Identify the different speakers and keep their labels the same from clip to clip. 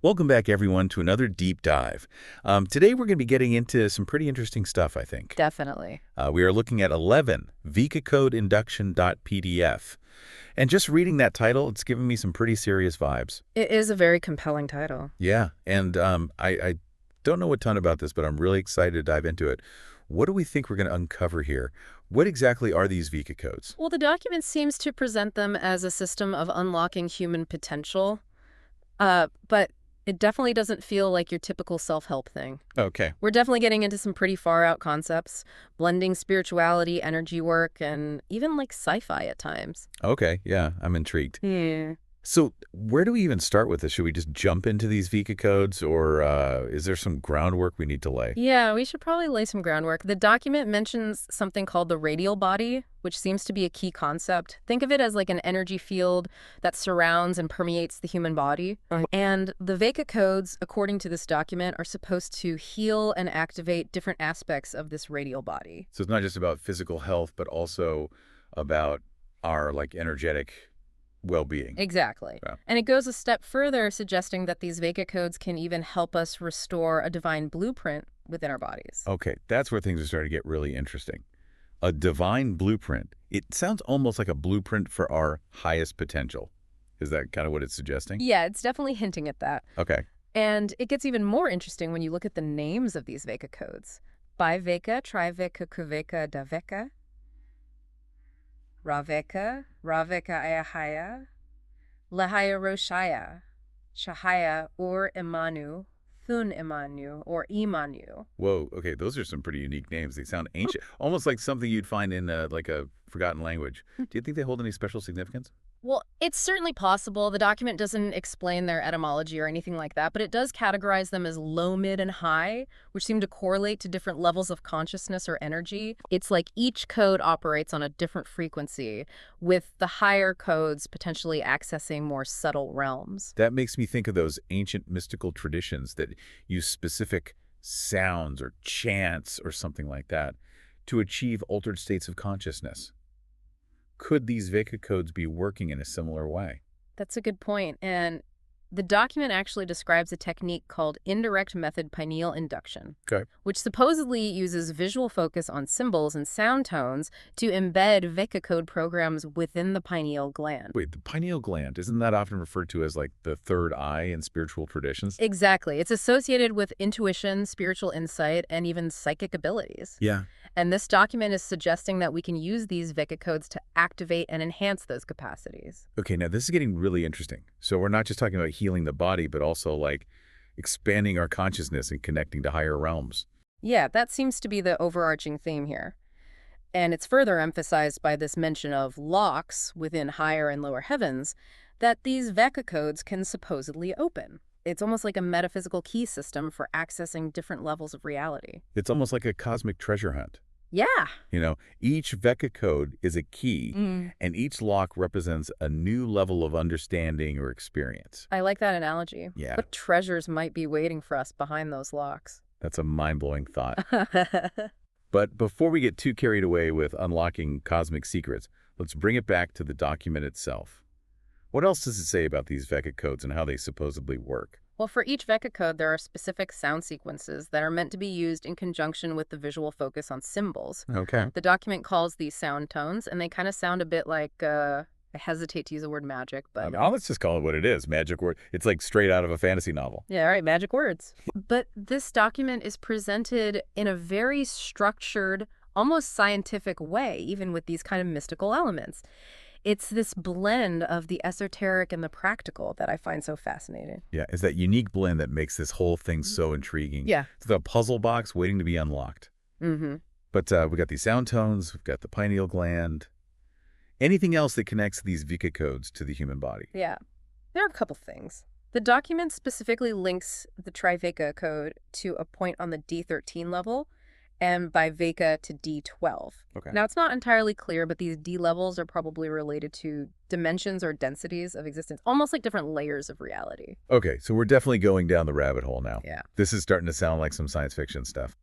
Speaker 1: Welcome back, everyone, to another deep dive. Today, we're going to be getting into some pretty interesting stuff, I think.
Speaker 2: Definitely.
Speaker 1: We are looking at 11, Veca Code Induction.pdf. And just reading that title, it's giving me some pretty serious vibes.
Speaker 2: It is a very compelling title.
Speaker 1: Yeah, and I don't know a ton about this, but I'm really excited to dive into it. What do we think we're going to uncover here? What exactly are these Veca codes?
Speaker 2: Well, the document seems to present them as a system of unlocking human potential, but it definitely doesn't feel like your typical self-help thing.
Speaker 1: Okay.
Speaker 2: We're definitely getting into some pretty far-out concepts, blending spirituality, energy work, and even like sci-fi at times.
Speaker 1: Okay, yeah, I'm intrigued.
Speaker 2: Yeah.
Speaker 1: So where do we even start with this? Should we just jump into these Veca codes, or is there some groundwork we need to lay?
Speaker 2: Yeah, we should probably lay some groundwork. The document mentions something called the radial body, which seems to be a key concept. Think of it as like an energy field that surrounds and permeates the human body. And the Veca codes, according to this document, are supposed to heal and activate different aspects of this radial body.
Speaker 1: So it's not just about physical health, but also about our energetic well-being.
Speaker 2: Exactly.
Speaker 1: Yeah.
Speaker 2: And it goes a step further, suggesting that these Veca codes can even help us restore a divine blueprint within our bodies.
Speaker 1: Okay, that's where things are starting to get really interesting. A divine blueprint. It sounds almost like a blueprint for our highest potential. Is that kind of what it's suggesting?
Speaker 2: Yeah, it's definitely hinting at that.
Speaker 1: Okay.
Speaker 2: And it gets even more interesting when you look at the names of these Veca codes. Bi-Veca, Tri-Veca, Ku-Veca, Da-Veca, Ra-Veca, Ra-Veca Ayahaya, Lahaya Roshaya, Shahaya or Immanu, Thun Immanu or Immanu.
Speaker 1: Whoa, okay, those are some pretty unique names. They sound ancient, almost like something you'd find in like a forgotten language. Do you think they hold any special significance?
Speaker 2: Well, it's certainly possible. The document doesn't explain their etymology or anything like that, but it does categorize them as low, mid, and high, which seem to correlate to different levels of consciousness or energy. It's like each code operates on a different frequency, with the higher codes potentially accessing more subtle realms.
Speaker 1: That makes me think of those ancient mystical traditions that use specific sounds or chants or something like that to achieve altered states of consciousness. Could these Veca codes be working in a similar way?
Speaker 2: That's a good point. And the document actually describes a technique called indirect method pineal induction,
Speaker 1: Okay.
Speaker 2: which supposedly uses visual focus on symbols and sound tones to embed Veca code programs within the pineal gland.
Speaker 1: Wait, the pineal gland, isn't that often referred to as like the third eye in spiritual traditions?
Speaker 2: Exactly. It's associated with intuition, spiritual insight, and even psychic abilities.
Speaker 1: Yeah.
Speaker 2: And this document is suggesting that we can use these Veca codes to activate and enhance those capacities.
Speaker 1: Okay, now this is getting really interesting. So we're not just talking about healing the body, but also like expanding our consciousness and connecting to higher realms.
Speaker 2: Yeah, that seems to be the overarching theme here. And it's further emphasized by this mention of locks within higher and lower heavens that these Veca codes can supposedly open. It's almost like a metaphysical key system for accessing different levels of reality.
Speaker 1: It's almost like a cosmic treasure hunt.
Speaker 2: Yeah.
Speaker 1: You know, each Veca code is a key, and each lock represents a new level of understanding or experience.
Speaker 2: I like that analogy.
Speaker 1: Yeah.
Speaker 2: What treasures might be waiting for us behind those locks?
Speaker 1: That's a mind-blowing thought. But before we get too carried away with unlocking cosmic secrets, let's bring it back to the document itself. What else does it say about these Veca codes and how they supposedly work?
Speaker 2: Well, for each Veca code, there are specific sound sequences that are meant to be used in conjunction with the visual focus on symbols.
Speaker 1: Okay.
Speaker 2: The document calls these sound tones, and they kind of sound a bit like, I hesitate to use the word magic, but...
Speaker 1: Let's just call it what it is, magic word. It's like straight out of a fantasy novel.
Speaker 2: Yeah, all right, magic words. But this document is presented in a very structured, almost scientific way, even with these kind of mystical elements. It's this blend of the esoteric and the practical that I find so fascinating.
Speaker 1: Yeah, it's that unique blend that makes this whole thing so intriguing.
Speaker 2: Yeah.
Speaker 1: It's the puzzle box waiting to be unlocked.
Speaker 2: Mm-hmm.
Speaker 1: But we got these sound tones, we've got the pineal gland. Anything else that connects these Veca codes to the human body?
Speaker 2: Yeah. There are a couple things. The document specifically links the Tri-Veca code to a point on the D13 level, and by Veca to D12.
Speaker 1: Okay.
Speaker 2: Now, it's not entirely clear, but these D levels are probably related to dimensions or densities of existence, almost like different layers of reality.
Speaker 1: Okay, so we're definitely going down the rabbit hole now.
Speaker 2: Yeah.
Speaker 1: This is starting to sound like some science fiction stuff.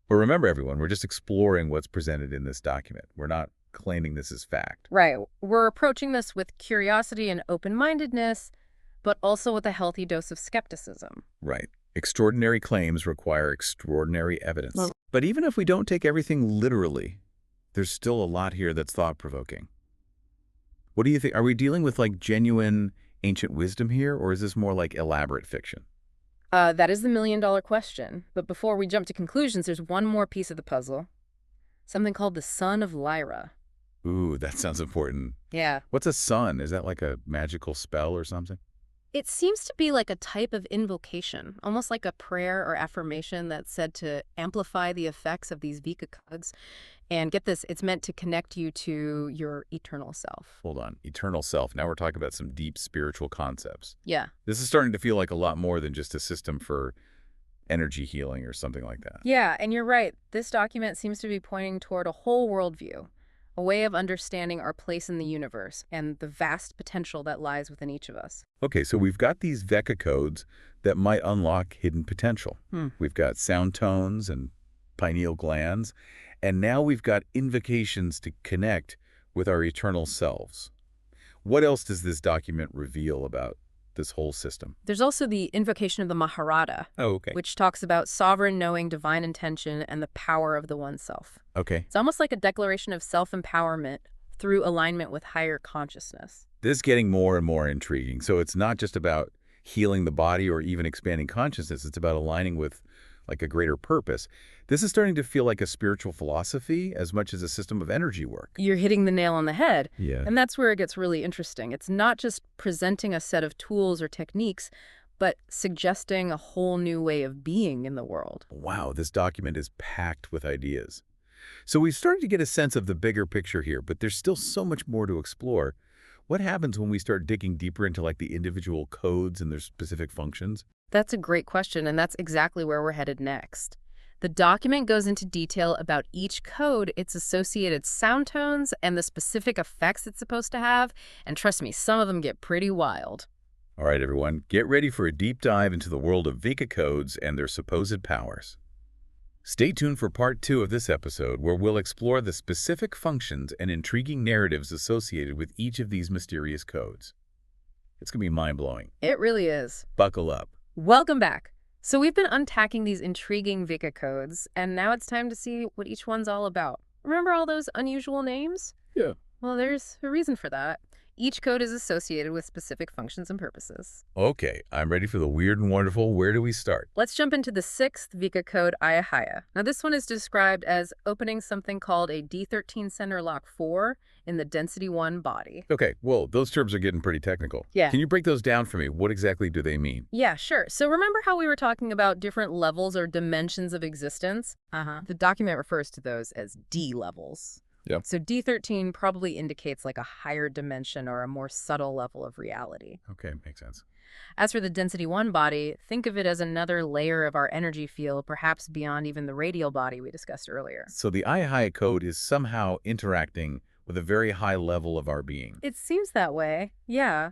Speaker 1: But remember, everyone, we're just exploring what's presented in this document. We're not claiming this as fact.
Speaker 2: Right. We're approaching this with curiosity and open-mindedness, but also with a healthy dose of skepticism.
Speaker 1: Right. Extraordinary claims require extraordinary evidence.
Speaker 2: Well-
Speaker 1: But even if we don't take everything literally, there's still a lot here that's thought-provoking. What do you think? Are we dealing with like genuine ancient wisdom here, or is this more like elaborate fiction?
Speaker 2: That is the million-dollar question. But before we jump to conclusions, there's one more piece of the puzzle. Something called the Sun of Lyra.
Speaker 1: Ooh, that sounds important.
Speaker 2: Yeah.
Speaker 1: What's a sun? Is that like a magical spell or something?
Speaker 2: It seems to be like a type of invocation, almost like a prayer or affirmation that's said to amplify the effects of these Veca codes. And get this, it's meant to connect you to your eternal self.
Speaker 1: Hold on. Eternal self. Now we're talking about some deep spiritual concepts.
Speaker 2: Yeah.
Speaker 1: This is starting to feel like a lot more than just a system for energy healing or something like that.
Speaker 2: Yeah, and you're right. This document seems to be pointing toward a whole worldview, a way of understanding our place in the universe and the vast potential that lies within each of us.
Speaker 1: Okay, so we've got these Veca codes that might unlock hidden potential. We've got sound tones and pineal glands, and now we've got invocations to connect with our eternal selves. What else does this document reveal about this whole system?
Speaker 2: There's also the invocation of the Maharata,
Speaker 1: Oh, okay.
Speaker 2: which talks about sovereign knowing, divine intention, and the power of the oneself.
Speaker 1: Okay.
Speaker 2: It's almost like a declaration of self-empowerment through alignment with higher consciousness.
Speaker 1: This is getting more and more intriguing. So it's not just about healing the body or even expanding consciousness. It's about aligning with like a greater purpose. This is starting to feel like a spiritual philosophy as much as a system of energy work.
Speaker 2: You're hitting the nail on the head.
Speaker 1: Yeah.
Speaker 2: And that's where it gets really interesting. It's not just presenting a set of tools or techniques, but suggesting a whole new way of being in the world.
Speaker 1: Wow, this document is packed with ideas. So we've started to get a sense of the bigger picture here, but there's still so much more to explore. What happens when we start digging deeper into like the individual codes and their specific functions?
Speaker 2: That's a great question, and that's exactly where we're headed next. The document goes into detail about each code, its associated sound tones, and the specific effects it's supposed to have, and trust me, some of them get pretty wild.
Speaker 1: All right, everyone, get ready for a deep dive into the world of Veca codes and their supposed powers. Stay tuned for part 2 of this episode, where we'll explore the specific functions and intriguing narratives associated with each of these mysterious codes. It's going to be mind-blowing.
Speaker 2: It really is.
Speaker 1: Buckle up.
Speaker 2: Welcome back. So we've been unpacking these intriguing Veca codes, and now it's time to see what each one's all about. Remember all those unusual names?
Speaker 1: Yeah.
Speaker 2: Well, there's a reason for that. Each code is associated with specific functions and purposes.
Speaker 1: Okay, I'm ready for the weird and wonderful. Where do we start?
Speaker 2: Let's jump into the 6th Veca code, High-Veca. Now this one is described as opening something called a D13 center lock 4 in the density 1 body.
Speaker 1: Okay, well, those terms are getting pretty technical.
Speaker 2: Yeah.
Speaker 1: Can you break those down for me? What exactly do they mean?
Speaker 2: Yeah, sure. So remember how we were talking about different levels or dimensions of existence? The document refers to those as D levels.
Speaker 1: Yep.
Speaker 2: So D13 probably indicates like a higher dimension or a more subtle level of reality.
Speaker 1: Okay, makes sense.
Speaker 2: As for the density 1 body, think of it as another layer of our energy field, perhaps beyond even the radial body we discussed earlier.
Speaker 1: So the High-Veca code is somehow interacting with a very high level of our being.
Speaker 2: It seems that way, yeah.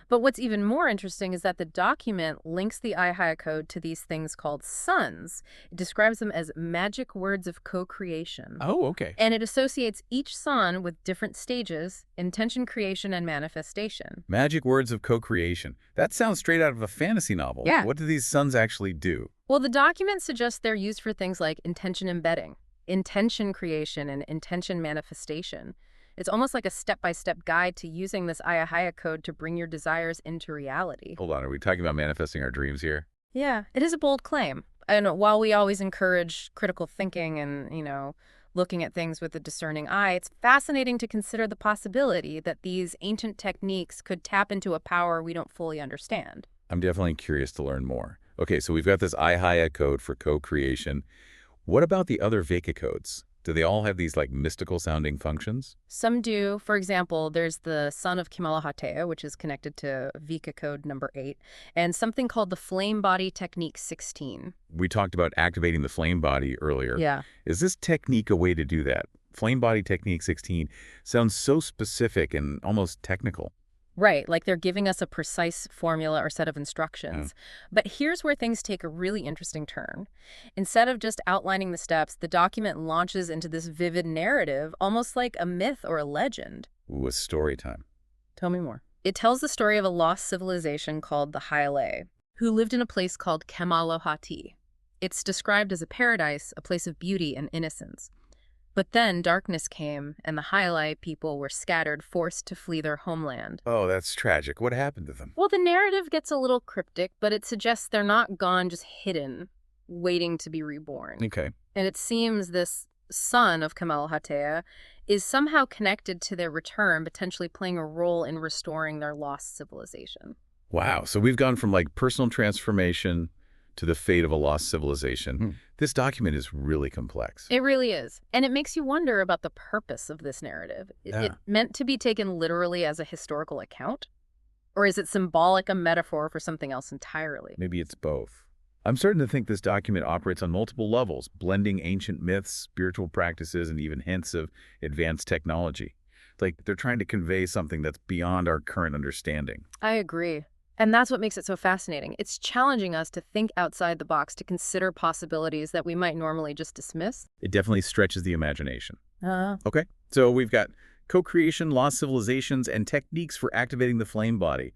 Speaker 2: But what's even more interesting is that the document links the High-Veca code to these things called suns. It describes them as magic words of co-creation.
Speaker 1: Oh, okay.
Speaker 2: And it associates each sun with different stages, intention creation and manifestation.
Speaker 1: Magic words of co-creation. That sounds straight out of a fantasy novel.
Speaker 2: Yeah.
Speaker 1: What do these suns actually do?
Speaker 2: Well, the document suggests they're used for things like intention embedding, intention creation, and intention manifestation. It's almost like a step-by-step guide to using this High-Veca code to bring your desires into reality.
Speaker 1: Hold on, are we talking about manifesting our dreams here?
Speaker 2: Yeah, it is a bold claim. And while we always encourage critical thinking and, looking at things with a discerning eye, it's fascinating to consider the possibility that these ancient techniques could tap into a power we don't fully understand.
Speaker 1: I'm definitely curious to learn more. Okay, so we've got this High-Veca code for co-creation. What about the other Veca codes? Do they all have these like mystical sounding functions?
Speaker 2: Some do. For example, there's the Son of Kimalahatea, which is connected to Veca code number 8, and something called the Flame Body Technique 16.
Speaker 1: We talked about activating the flame body earlier.
Speaker 2: Yeah.
Speaker 1: Is this technique a way to do that? Flame body technique 16 sounds so specific and almost technical.
Speaker 2: Right, like they're giving us a precise formula or set of instructions. But here's where things take a really interesting turn. Instead of just outlining the steps, the document launches into this vivid narrative, almost like a myth or a legend.
Speaker 1: Ooh, a story time.
Speaker 2: Tell me more. It tells the story of a lost civilization called the High-Veca, who lived in a place called Kemal-Lohati. It's described as a paradise, a place of beauty and innocence. But then darkness came, and the High-Veca people were scattered, forced to flee their homeland.
Speaker 1: Oh, that's tragic. What happened to them?
Speaker 2: Well, the narrative gets a little cryptic, but it suggests they're not gone, just hidden, waiting to be reborn.
Speaker 1: Okay.
Speaker 2: And it seems this son of Kemal-Lohati is somehow connected to their return, potentially playing a role in restoring their lost civilization.
Speaker 1: Wow. So we've gone from like personal transformation to the fate of a lost civilization. This document is really complex.
Speaker 2: It really is. And it makes you wonder about the purpose of this narrative. It meant to be taken literally as a historical account? Or is it symbolic, a metaphor for something else entirely?
Speaker 1: Maybe it's both. I'm starting to think this document operates on multiple levels, blending ancient myths, spiritual practices, and even hints of advanced technology. Like they're trying to convey something that's beyond our current understanding.
Speaker 2: I agree. And that's what makes it so fascinating. It's challenging us to think outside the box, to consider possibilities that we might normally just dismiss.
Speaker 1: It definitely stretches the imagination. Okay, so we've got co-creation, lost civilizations, and techniques for activating the flame body.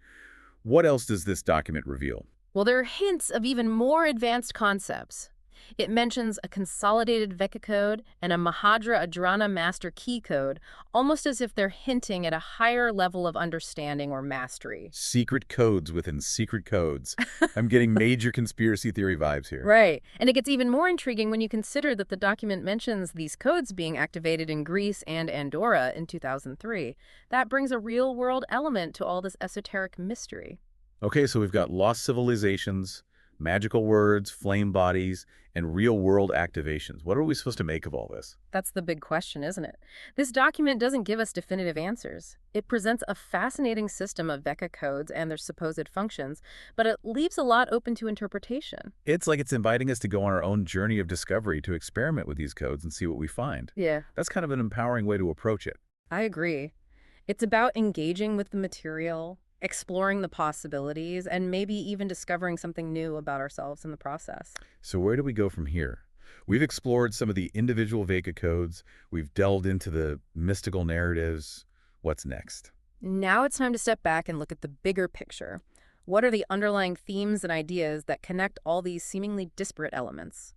Speaker 1: What else does this document reveal?
Speaker 2: Well, there are hints of even more advanced concepts. It mentions a consolidated Veca code and a Mahadra Adrana master key code, almost as if they're hinting at a higher level of understanding or mastery.
Speaker 1: Secret codes within secret codes. I'm getting major conspiracy theory vibes here.
Speaker 2: Right. And it gets even more intriguing when you consider that the document mentions these codes being activated in Greece and Andorra in 2003. That brings a real-world element to all this esoteric mystery.
Speaker 1: Okay, so we've got lost civilizations, magical words, flame bodies, and real-world activations. What are we supposed to make of all this?
Speaker 2: That's the big question, isn't it? This document doesn't give us definitive answers. It presents a fascinating system of Veca codes and their supposed functions, but it leaves a lot open to interpretation.
Speaker 1: It's like it's inviting us to go on our own journey of discovery, to experiment with these codes and see what we find.
Speaker 2: Yeah.
Speaker 1: That's kind of an empowering way to approach it.
Speaker 2: I agree. It's about engaging with the material, exploring the possibilities, and maybe even discovering something new about ourselves in the process.
Speaker 1: So where do we go from here? We've explored some of the individual Veca codes. We've delved into the mystical narratives. What's next?
Speaker 2: Now it's time to step back and look at the bigger picture. What are the underlying themes and ideas that connect all these seemingly disparate elements?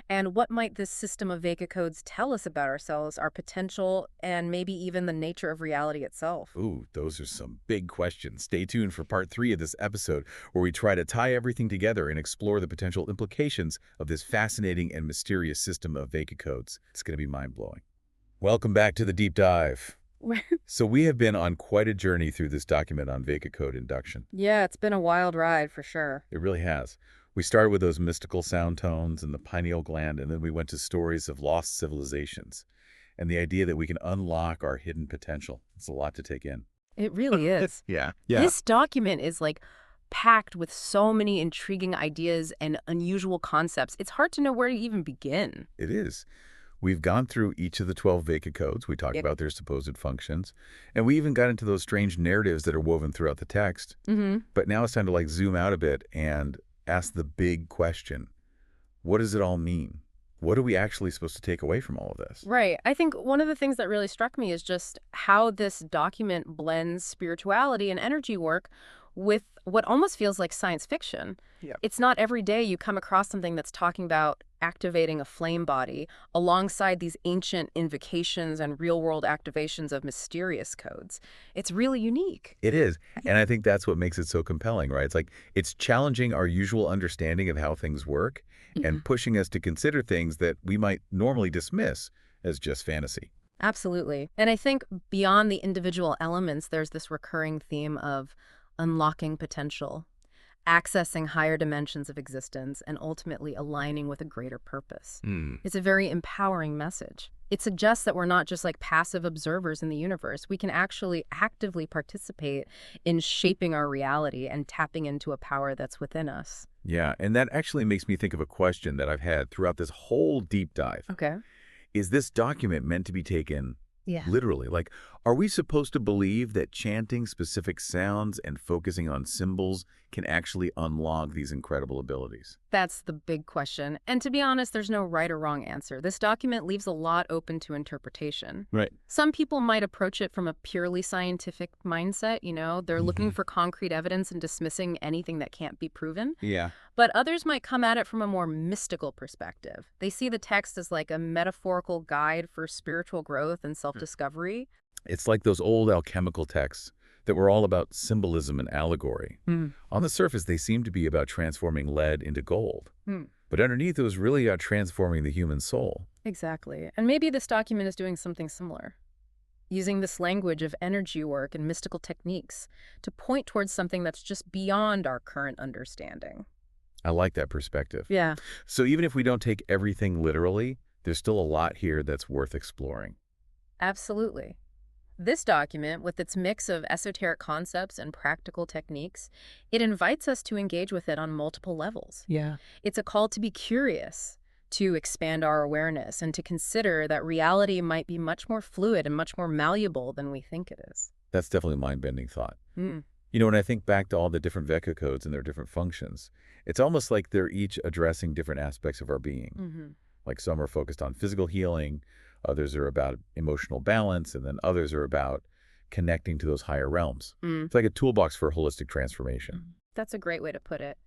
Speaker 2: And what might this system of Veca codes tell us about ourselves, our potential, and maybe even the nature of reality itself?
Speaker 1: Ooh, those are some big questions. Stay tuned for part 3 of this episode, where we try to tie everything together and explore the potential implications of this fascinating and mysterious system of Veca codes. It's going to be mind-blowing. Welcome back to the deep dive. So we have been on quite a journey through this document on Veca code induction.
Speaker 2: Yeah, it's been a wild ride for sure.
Speaker 1: It really has. We started with those mystical sound tones and the pineal gland, and then we went to stories of lost civilizations and the idea that we can unlock our hidden potential. It's a lot to take in.
Speaker 2: It really is.
Speaker 1: Yeah.
Speaker 2: This document is like packed with so many intriguing ideas and unusual concepts. It's hard to know where to even begin.
Speaker 1: It is. We've gone through each of the 12 Veca codes. We talked about their supposed functions. And we even got into those strange narratives that are woven throughout the text. But now it's time to like zoom out a bit and ask the big question. What does it all mean? What are we actually supposed to take away from all of this?
Speaker 2: Right. I think one of the things that really struck me is just how this document blends spirituality and energy work with what almost feels like science fiction. It's not every day you come across something that's talking about activating a flame body alongside these ancient invocations and real-world activations of mysterious codes. It's really unique.
Speaker 1: It is. And I think that's what makes it so compelling, right? It's like it's challenging our usual understanding of how things work and pushing us to consider things that we might normally dismiss as just fantasy.
Speaker 2: Absolutely. And I think beyond the individual elements, there's this recurring theme of unlocking potential, accessing higher dimensions of existence, and ultimately aligning with a greater purpose. It's a very empowering message. It suggests that we're not just like passive observers in the universe. We can actually actively participate in shaping our reality and tapping into a power that's within us.
Speaker 1: Yeah, and that actually makes me think of a question that I've had throughout this whole deep dive.
Speaker 2: Okay.
Speaker 1: Is this document meant to be taken literally? Like, Are we supposed to believe that chanting specific sounds and focusing on symbols can actually unlock these incredible abilities?
Speaker 2: That's the big question. And to be honest, there's no right or wrong answer. This document leaves a lot open to interpretation.
Speaker 1: Right.
Speaker 2: Some people might approach it from a purely scientific mindset, they're looking for concrete evidence and dismissing anything that can't be proven.
Speaker 1: Yeah.
Speaker 2: But others might come at it from a more mystical perspective. They see the text as like a metaphorical guide for spiritual growth and self-discovery.
Speaker 1: It's like those old alchemical texts that were all about symbolism and allegory. On the surface, they seem to be about transforming lead into gold. But underneath, it was really about transforming the human soul.
Speaker 2: Exactly. And maybe this document is doing something similar, using this language of energy work and mystical techniques to point towards something that's just beyond our current understanding.
Speaker 1: I like that perspective.
Speaker 2: Yeah.
Speaker 1: So even if we don't take everything literally, there's still a lot here that's worth exploring.
Speaker 2: Absolutely. This document, with its mix of esoteric concepts and practical techniques, it invites us to engage with it on multiple levels.
Speaker 3: Yeah.
Speaker 2: It's a call to be curious, to expand our awareness, and to consider that reality might be much more fluid and much more malleable than we think it is.
Speaker 1: That's definitely a mind-bending thought.
Speaker 2: Mm.
Speaker 1: When I think back to all the different Veca codes and their different functions, it's almost like they're each addressing different aspects of our being. Like some are focused on physical healing, others are about emotional balance, and then others are about connecting to those higher realms. It's like a toolbox for holistic transformation.
Speaker 2: That's a great way to put it.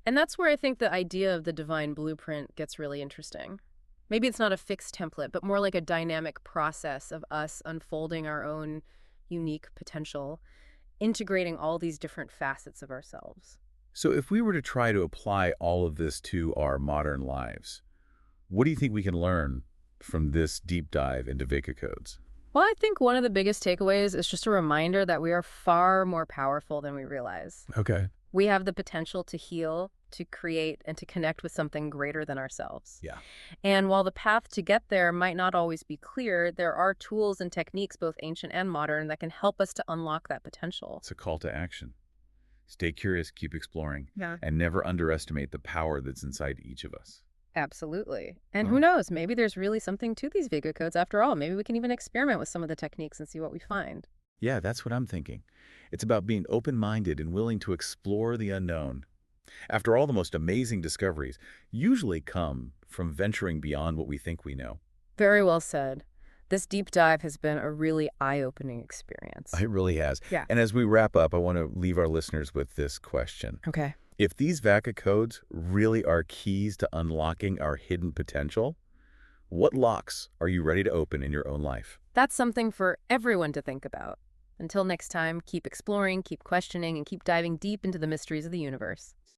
Speaker 2: And that's where I think the idea of the divine blueprint gets really interesting. Maybe it's not a fixed template, but more like a dynamic process of us unfolding our own unique potential, integrating all these different facets of ourselves.
Speaker 1: So if we were to try to apply all of this to our modern lives, what do you think we can learn from this deep dive into Veca codes?
Speaker 2: Well, I think one of the biggest takeaways is just a reminder that we are far more powerful than we realize.
Speaker 1: Okay.
Speaker 2: We have the potential to heal, to create, and to connect with something greater than ourselves.
Speaker 1: Yeah.
Speaker 2: And while the path to get there might not always be clear, there are tools and techniques, both ancient and modern, that can help us to unlock that potential.
Speaker 1: It's a call to action. Stay curious, keep exploring,
Speaker 2: Yeah.
Speaker 1: and never underestimate the power that's inside each of us.
Speaker 2: Absolutely. And who knows, maybe there's really something to these Veca codes after all. Maybe we can even experiment with some of the techniques and see what we find.
Speaker 1: Yeah, that's what I'm thinking. It's about being open-minded and willing to explore the unknown. After all, the most amazing discoveries usually come from venturing beyond what we think we know.
Speaker 2: Very well said. This deep dive has been a really eye-opening experience.
Speaker 1: It really has.
Speaker 2: Yeah.
Speaker 1: And as we wrap up, I want to leave our listeners with this question.
Speaker 2: Okay.
Speaker 1: If these Veca codes really are keys to unlocking our hidden potential, what locks are you ready to open in your own life?
Speaker 2: That's something for everyone to think about. Until next time, keep exploring, keep questioning, and keep diving deep into the mysteries of the universe.